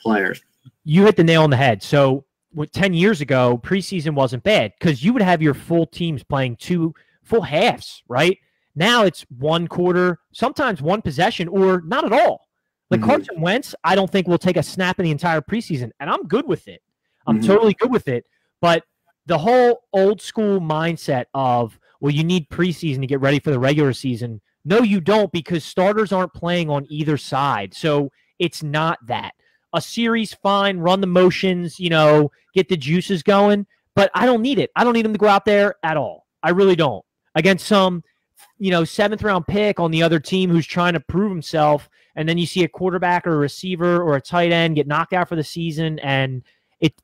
players. You hit the nail on the head. So 10 years ago, preseason wasn't bad because you would have your full teams playing 2 full halves, right? Now it's 1 quarter, sometimes 1 possession, or not at all. Like Carson Wentz, I don't think will take a snap in the entire preseason, and I'm good with it. I'm totally good with it. But the whole old school mindset of, well, you need preseason to get ready for the regular season. No, you don't, because starters aren't playing on either side. So it's not that. A series, fine, run the motions, get the juices going. But I don't need it. I don't need him to go out there at all. I really don't. Against some, 7th round pick on the other team who's trying to prove himself. And then you see a quarterback or a receiver or a tight end get knocked out for the season. And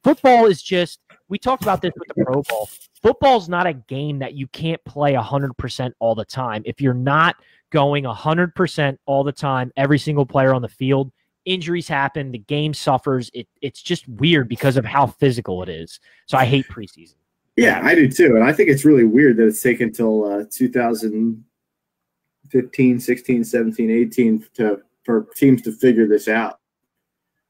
football is just, we talked about this with the Pro Bowl. Football's not a game that you can't play 100% all the time. If you're not going 100% all the time, every single player on the field, injuries happen, the game suffers. It's just weird because of how physical it is. So I hate preseason. Yeah, I do too. And I think it's really weird that it's taken until 2015, 16, 17, 18 for teams to figure this out.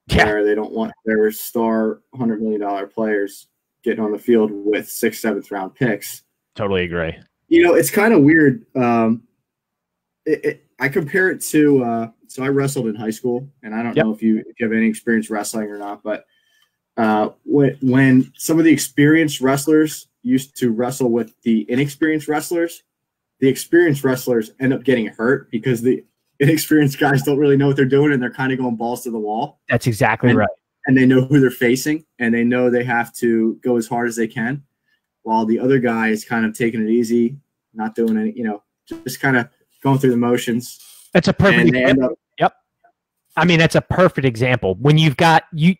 Yeah. Where they don't want their star $100 million players getting on the field with 6th, 7th round picks. Totally agree. It's kind of weird. I compare it to so I wrestled in high school, and I don't know if you have any experience wrestling or not, but when some of the experienced wrestlers used to wrestle with the inexperienced wrestlers, the experienced wrestlers end up getting hurt because the inexperienced guys don't really know what they're doing, and they're kind of going balls to the wall. That's exactly right. And they know who they're facing, and they know they have to go as hard as they can. while the other guy is kind of taking it easy, not doing any, just kind of going through the motions. That's a perfect example. Yep. I mean, that's a perfect example. When you've got dude,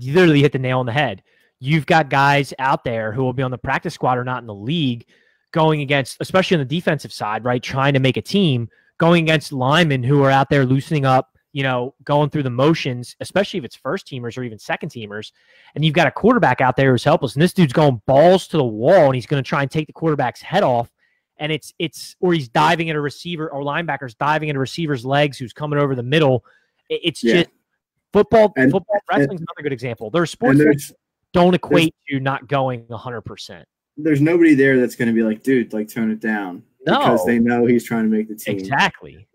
you literally hit the nail on the head. You've got guys out there who will be on the practice squad or not in the league going against, especially on the defensive side, right? Trying to make a team, going against linemen who are out there loosening up, going through the motions, especially if it's first teamers or even second teamers. And you've got a quarterback out there who's helpless. And this dude's going balls to the wall and he's going to try and take the quarterback's head off. And or he's diving at a receiver, or linebackers diving at a receiver's legs who's coming over the middle. It's just football. Football wrestling is another good example. There are sports that don't equate to not going 100%. There's nobody there that's going to be like, dude, like tone it down. No. Because they know he's trying to make the team.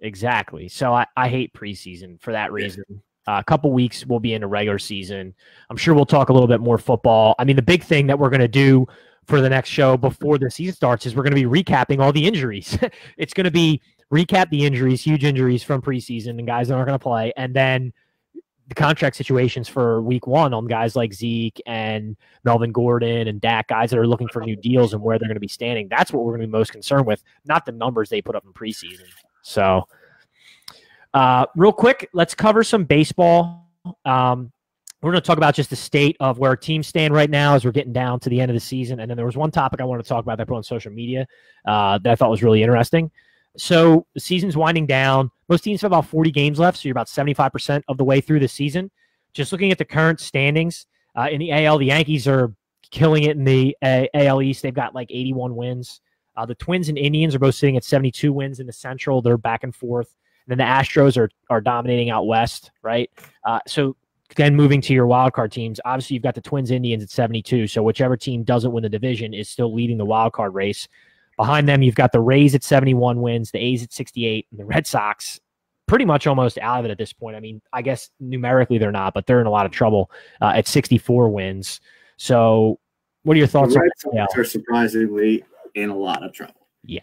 Exactly. So I hate preseason for that reason. A couple weeks we'll be in a regular season. I'm sure we'll talk a little bit more football. I mean, the big thing that we're going to do for the next show before the season starts is we're going to be recapping all the injuries. It's going to be recap the injuries, huge injuries from preseason and guys that aren't going to play, and then the contract situations for week one on guys like Zeke and Melvin Gordon and Dak, guys that are looking for new deals and where they're going to be standing. That's what we're going to be most concerned with, not the numbers they put up in preseason. So real quick, let's cover some baseball. We're going to talk about just the state of where teams stand right now as we're getting down to the end of the season. And then there was one topic I wanted to talk about that I put on social media that I thought was really interesting. So the season's winding down. Most teams have about 40 games left, so you're about 75% of the way through the season. Just looking at the current standings in the AL, the Yankees are killing it in the AL East. They've got like 81 wins. The Twins and Indians are both sitting at 72 wins in the Central. They're back and forth. And then the Astros are dominating out west, right? So then moving to your wild card teams, obviously you've got the Twins, Indians at 72. So whichever team doesn't win the division is still leading the wild card race. Behind them, you've got the Rays at 71 wins, the A's at 68, and the Red Sox pretty much almost out of it at this point. I mean, I guess numerically they're not, but they're in a lot of trouble at 64 wins. So what are your thoughts on that? The Red Sox are surprisingly in a lot of trouble. Yeah.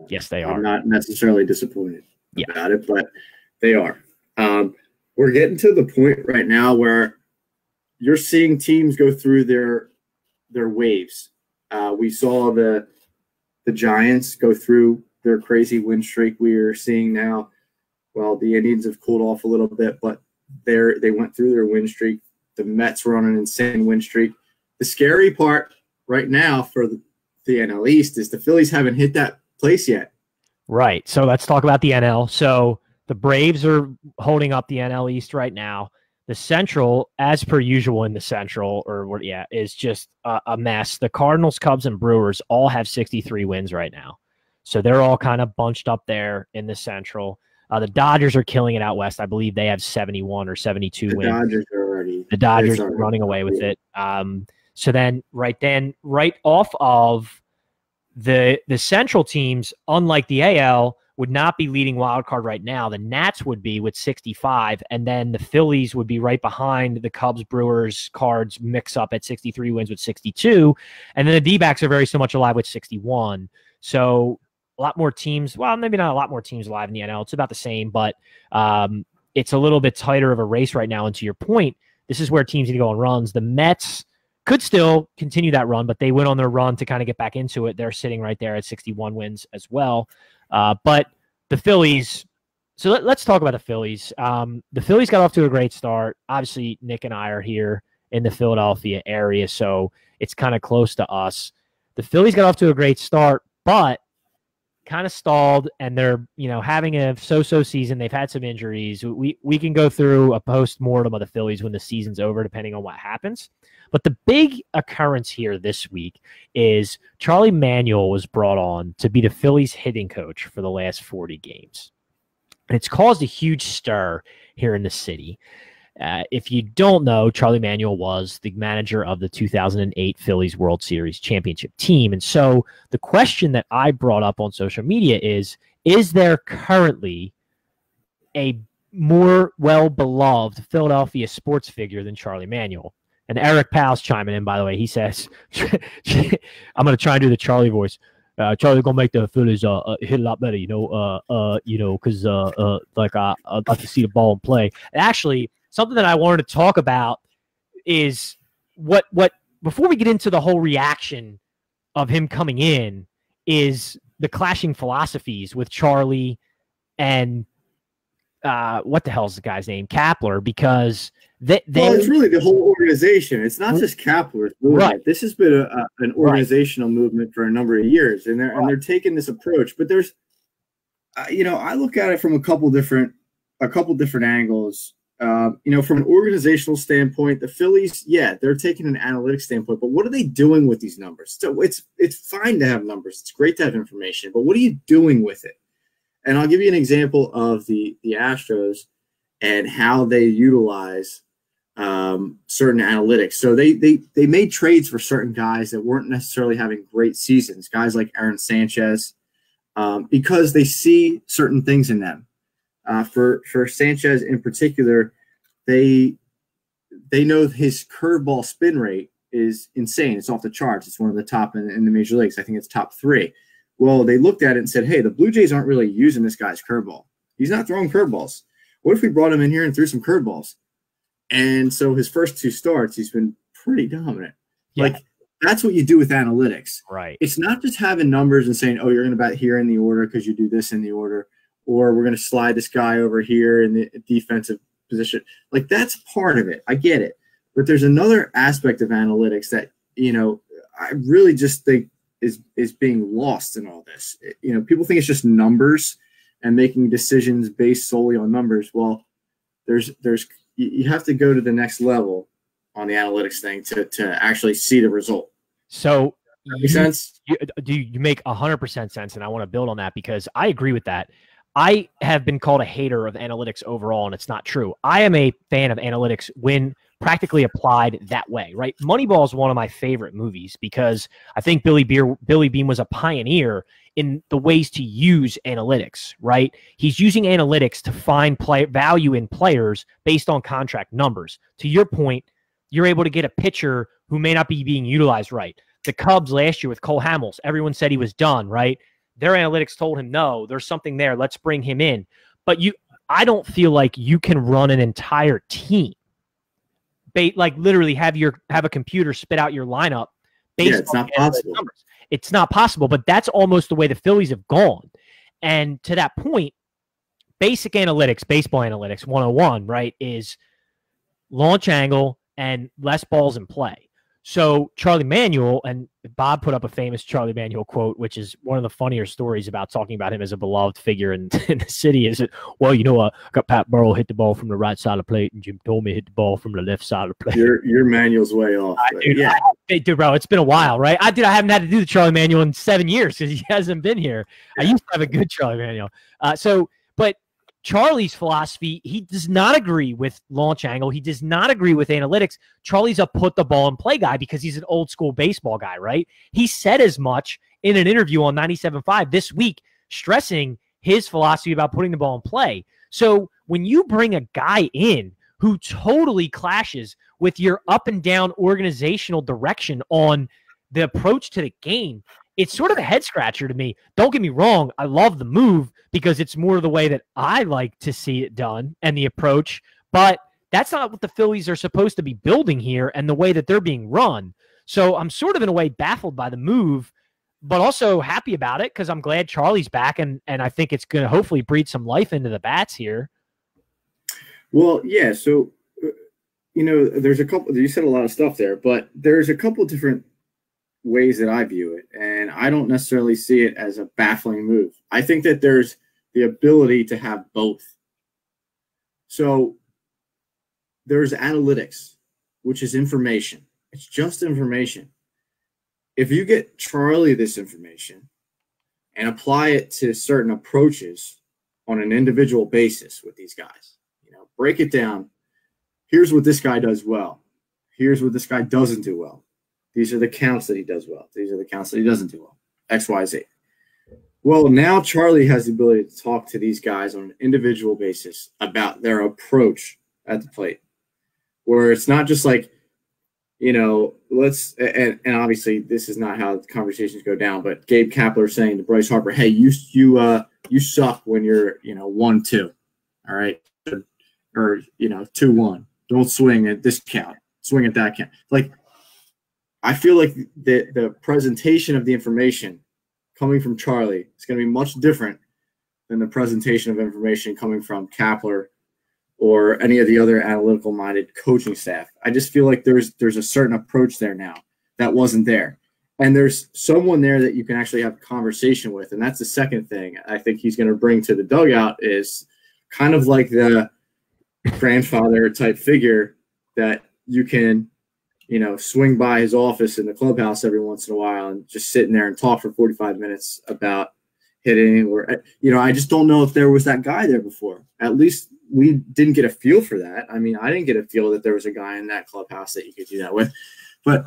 Yes, they are. I'm not necessarily disappointed about it, but they are. We're getting to the point right now where you're seeing teams go through their waves. We saw the Giants go through their crazy win streak. We are seeing now, well, the Indians have cooled off a little bit, but they went through their win streak. The Mets were on an insane win streak. The scary part right now for the NL East is the Phillies haven't hit that place yet. Right. So let's talk about the NL. So the Braves are holding up the NL East right now. The Central, as per usual in the Central, is just a mess. The Cardinals, Cubs, and Brewers all have 63 wins right now. So they're all kind of bunched up there in the Central. The Dodgers are killing it out west. I believe they have 71 or 72 wins. The Dodgers are running away with it. So then right off of the Central teams, unlike the AL, would not be leading wild card right now. The Nats would be with 65, and then the Phillies would be right behind the Cubs, Brewers, Cards mix up at 63 wins with 62, and then the D-backs are very so much alive with 61. So a lot more teams, well, maybe not a lot more teams alive in the NL. It's about the same, but it's a little bit tighter of a race right now. And to your point, this is where teams need to go on runs. The Mets could still continue that run, but they went on their run to kind of get back into it. They're sitting right there at 61 wins as well. But the Phillies, so let's talk about the Phillies. The Phillies got off to a great start. Obviously, Nick and I are here in the Philadelphia area, so it's kind of close to us. The Phillies got off to a great start, but kind of stalled, and they're having a so-so season. They've had some injuries. We can go through a post-mortem of the Phillies when the season's over, depending on what happens. But the big occurrence here this week is Charlie Manuel was brought on to be the Phillies hitting coach for the last 40 games. And it's caused a huge stir here in the city. If you don't know, Charlie Manuel was the manager of the 2008 Phillies World Series championship team. And so the question that I brought up on social media is there currently a more well-beloved Philadelphia sports figure than Charlie Manuel? And Eric Powell's chiming in, by the way. He says, I'm going to try and do the Charlie voice. Charlie's going to make the Phillies hit a lot better, because I'd like to see the ball in play. Actually, something that I wanted to talk about is what before we get into the whole reaction of him coming in is the clashing philosophies with Charlie and what the hell's the guy's name? Kapler, because well, it's really the whole organization. It's not just Kapler's movement. Right. This has been an organizational movement for a number of years, and they're taking this approach. But there's, I look at it from a couple different angles. From an organizational standpoint, the Phillies, they're taking an analytics standpoint, but what are they doing with these numbers? So it's fine to have numbers. It's great to have information, but what are you doing with it? And I'll give you an example of the Astros and how they utilize certain analytics. So they made trades for certain guys that weren't necessarily having great seasons, guys like Aaron Sanchez, because they see certain things in them. For Sanchez in particular, they know his curveball spin rate is insane. It's off the charts. It's one of the top in the major leagues. I think it's top 3. Well, they looked at it and said, hey, the Blue Jays aren't really using this guy's curveball. He's not throwing curveballs. What if we brought him in here and threw some curveballs? And so his first 2 starts, he's been pretty dominant. Yeah. Like, that's what you do with analytics. Right. It's not just having numbers and saying, oh, you're going to bat here in the order because you do this in the order, or we're going to slide this guy over here in the defensive position. Like, that's part of it. I get it. But there's another aspect of analytics that, I really just think is being lost in all this. People think it's just numbers and making decisions based solely on numbers. Well, you have to go to the next level on the analytics thing to actually see the result. So makes sense? You make 100% sense, and I want to build on that because I agree with that. I have been called a hater of analytics overall, and it's not true. I am a fan of analytics when practically applied that way, right? Moneyball is one of my favorite movies because I think Billy Beane was a pioneer in the ways to use analytics, right? He's using analytics to find value in players based on contract numbers. To your point, you're able to get a pitcher who may not be being utilized right. The Cubs last year with Cole Hamels, everyone said he was done, right? Their analytics told him, no, there's something there. Let's bring him in. But I don't feel like you can run an entire team. Like literally have a computer spit out your lineup based it's not possible. Numbers. It's not possible, but that's almost the way the Phillies have gone. And to that point, basic analytics, baseball analytics 101, right, is launch angle and less balls in play. So Charlie Manuel, and Bob put up a famous Charlie Manuel quote, which is one of the funnier stories about talking about him as a beloved figure in the city, is it, well, I got Pat Burrell hit the ball from the right side of the plate and Jim Thome hit the ball from the left side of the plate. Your Manuel's way off. Dude, bro, it's been a while, right? I haven't had to do the Charlie Manuel in 7 years because he hasn't been here. Yeah. I used to have a good Charlie Manuel. But Charlie's philosophy, he does not agree with launch angle. He does not agree with analytics. Charlie's a put the ball in play guy because he's an old school baseball guy, right? He said as much in an interview on 97.5 this week, stressing his philosophy about putting the ball in play. So when you bring a guy in who totally clashes with your up and down organizational direction on the approach to the game, it's sort of a head scratcher to me. Don't get me wrong. I love the move because it's more the way that I like to see it done and the approach, but that's not what the Phillies are supposed to be building here and the way that they're being run. So I'm sort of in a way baffled by the move, but also happy about it because I'm glad Charlie's back and I think it's going to hopefully breathe some life into the bats here. Well, yeah. So, there's a couple, you said a lot of stuff there, but there's a couple different ways that I view it, and I don't necessarily see it as a baffling move. I think that there's the ability to have both. So there's analytics, which is information. It's just information. If you get Charlie this information and apply it to certain approaches on an individual basis with these guys, break it down. Here's what this guy does well. Here's what this guy doesn't do well. These are the counts that he does well. These are the counts that he doesn't do well. X, Y, Z. Well, now Charlie has the ability to talk to these guys on an individual basis about their approach at the plate, where it's not just like, and obviously this is not how the conversations go down, but Gabe Kapler saying to Bryce Harper, hey, you suck when you're, 1-2. All right. Or, 2-1. Don't swing at this count. Swing at that count. Like, I feel like the presentation of the information coming from Charlie is going to be much different than the presentation of information coming from Kapler or any of the other analytical-minded coaching staff. I just feel like there's a certain approach there now that wasn't there. And there's someone there that you can actually have a conversation with. And that's the second thing I think he's going to bring to the dugout is kind of like the grandfather type figure that you can, swing by his office in the clubhouse every once in a while and just sit in there and talk for 45 minutes about hitting or, I just don't know if there was that guy there before. At least we didn't get a feel for that. I mean, I didn't get a feel that there was a guy in that clubhouse that you could do that with. But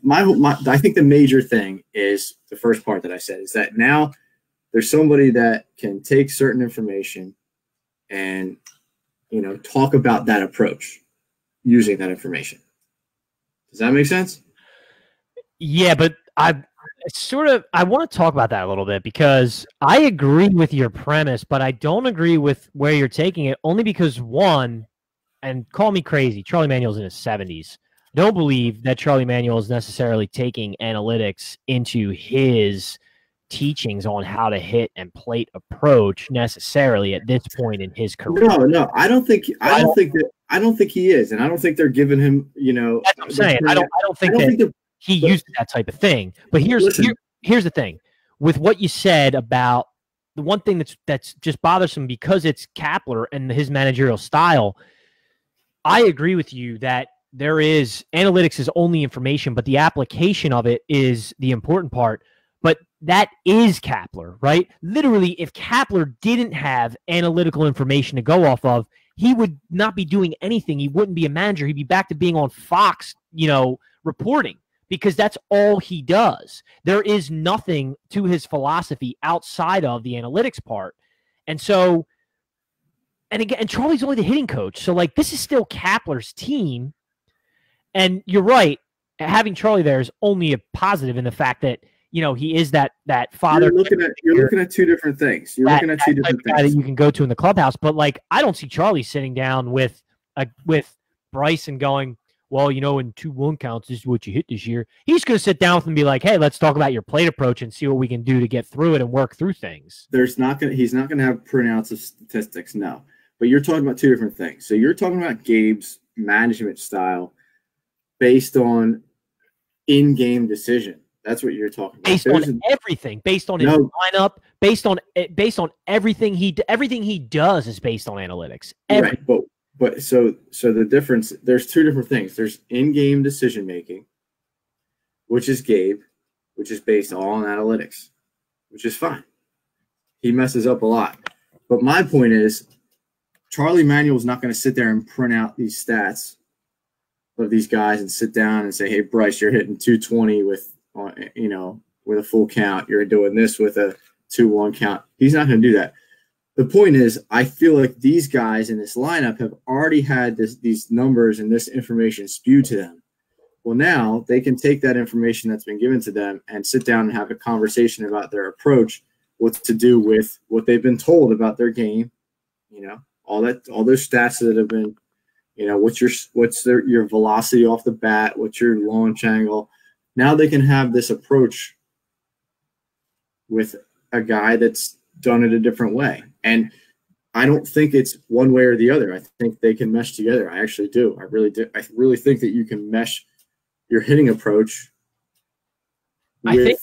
I think the major thing is the first part that I said is that now there's somebody that can take certain information and, talk about that approach using that information. Does that make sense? Yeah, but I want to talk about that a little bit because I agree with your premise, but I don't agree with where you're taking it only because one, and call me crazy, Charlie Manuel's in his 70s. I don't believe that Charlie Manuel is necessarily taking analytics into his teachings on how to hit and plate approach necessarily at this point in his career. No, I don't think he is, and I don't think they're giving him, That's what I'm saying. I don't think that he used that type of thing. But here's the thing. With what you said about the one thing that's just bothersome because it's Kapler and his managerial style, I agree with you that analytics is only information, but the application of it is the important part. But that is Kapler, right? Literally, if Kapler didn't have analytical information to go off of, he would not be doing anything. He wouldn't be a manager. He'd be back to being on Fox, reporting, because that's all he does. There is nothing to his philosophy outside of the analytics part. And so, and Charlie's only the hitting coach. So, this is still Kapler's team. And you're right. Having Charlie there is only a positive in the fact that, he is that father. You're looking at two different things. You're looking at two different things that you can go to in the clubhouse. But I don't see Charlie sitting down with Bryce and going, well, in 2-1 counts, this is what you hit this year. He's going to sit down with him and be like, hey, let's talk about your plate approach and see what we can do to get through it and work through things. He's not going to have printouts of statistics, no. But you're talking about two different things. So you're talking about Gabe's management style based on in-game decision. That's what you're talking about. Based on everything, based on his lineup, based on everything he does is based on analytics. Right, but so the difference, there's two different things. There's in-game decision making, which is Gabe, which is based all on analytics, which is fine. He messes up a lot. But my point is, Charlie Manuel's not going to sit there and print out these stats of these guys and sit down and say, hey, Bryce, you're hitting 220 with a full count. You're doing this with a 2-1 count. He's not going to do that. The point is, I feel like these guys in this lineup have already had these numbers and this information spewed to them. Well, now they can take that information that's been given to them and sit down and have a conversation about their approach, what to do with what they've been told about their game, all those stats that have been, what's your velocity off the bat, what's your launch angle. Now they can have this approach with a guy that's done it a different way. And I don't think it's one way or the other. I think they can mesh together. I actually do. I really do. I really think that you can mesh your hitting approach with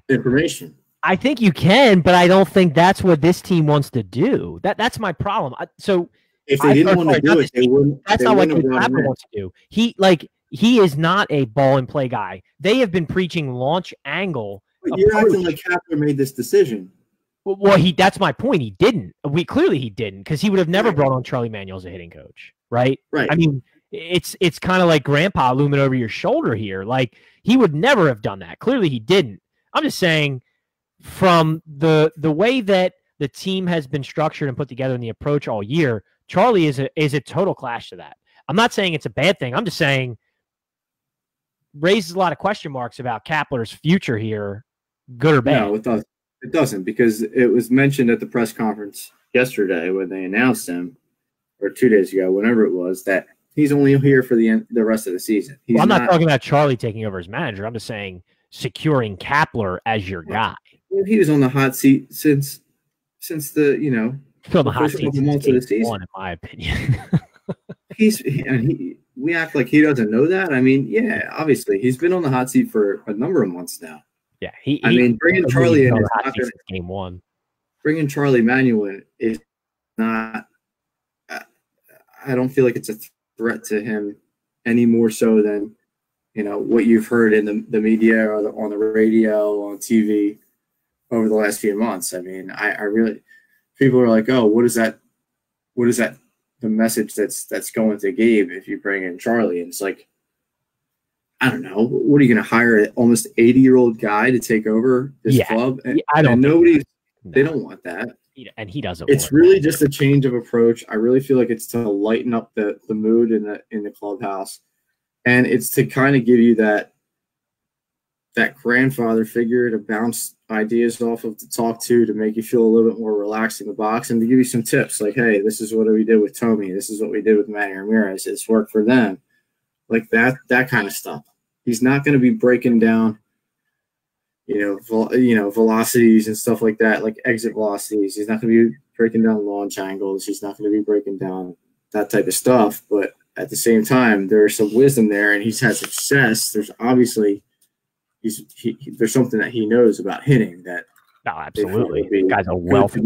information. I think you can, but I don't think that's what this team wants to do. That's my problem. So if they didn't want to do it, they wouldn't. That's not what Kapler wants to do. He is not a ball and play guy. They have been preaching launch angle. But you're acting like Kapler made this decision. Well, that's my point. He didn't. He didn't, because he would have never brought on Charlie Manuel as a hitting coach, right? Right. I mean, it's kind of like Grandpa looming over your shoulder here. He would never have done that. Clearly, he didn't. I'm just saying, from the way that the team has been structured and put together in the approach all year, Charlie is a total clash to that. I'm not saying it's a bad thing. I'm just saying raises a lot of question marks about Kapler's future here, good or bad. No, it doesn't. It doesn't, because it was mentioned at the press conference yesterday when they announced him, or 2 days ago, whenever it was, that He's only here for the rest of the season. I'm not talking about Charlie taking over as manager. I'm just saying securing Kapler as your guy. He was on the hot seat since the on the hot seat months of the season, in my opinion. We act like he doesn't know that. I mean, yeah, obviously he's been on the hot seat for a number of months now. Yeah, bringing Charlie in is not gonna, game one. Bringing Charlie Manuel is not. I don't feel like it's a threat to him any more so than what you've heard in the media or on the radio, on TV over the last few months. I mean, I really, people are like, oh, what is that? The message that's going to Gabe if you bring in Charlie? And it's like, I don't know. What are you going to hire an almost 80-year-old guy to take over this club? And, I don't. They don't want that. And he doesn't. It's really just a change of approach. I really feel like it's to lighten up the mood in the clubhouse, and it's to kind of give you that grandfather figure to bounce ideas off of, to talk to make you feel a little bit more relaxed in the box, and to give you some tips like, hey, this is what we did with Tommy. This is what we did with Manny Ramirez. It's worked for them. Like that kind of stuff. He's not going to be breaking down, velocities and stuff like that, like exit velocities. He's not going to be breaking down launch angles. He's not going to be breaking down that type of stuff. But at the same time, there's some wisdom there, and he's had success. There's obviously there's something that he knows about hitting that. No, absolutely. Guy's a wealth of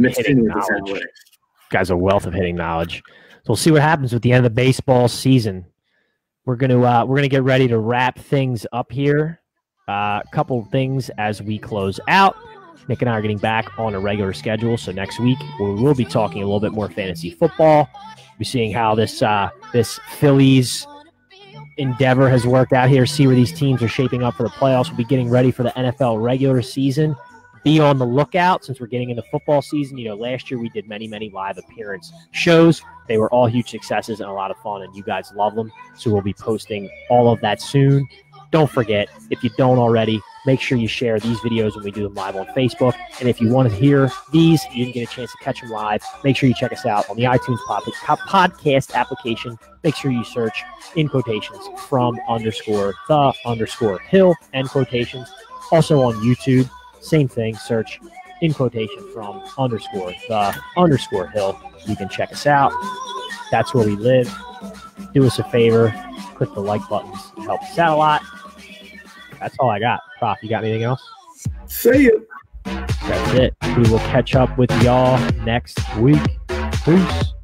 hitting knowledge. So we'll see what happens with the end of the baseball season. We're gonna get ready to wrap things up here. A couple of things as we close out. Nick and I are getting back on a regular schedule, so next week we will be talking a little bit more fantasy football. We're seeing how this Phillies endeavor has worked out here, see where these teams are shaping up for the playoffs. We'll be getting ready for the NFL regular season. Be on the lookout since we're getting into football season. Last year we did many live appearance shows. They were all huge successes and a lot of fun, and you guys love them. So we'll be posting all of that soon. Don't forget, if you don't already, make sure you share these videos when we do them live on Facebook. And if you want to hear these, you didn't get a chance to catch them live, make sure you check us out on the iTunes podcast application. Make sure you search in quotations from_the_hill end quotations. Also on YouTube, same thing, search in quotation from_the_hill. You can check us out. That's where we live. Do us a favor, click the like buttons. It helps us out a lot. That's all I got. Prof, you got anything else? See you. That's it. We will catch up with y'all next week. Peace.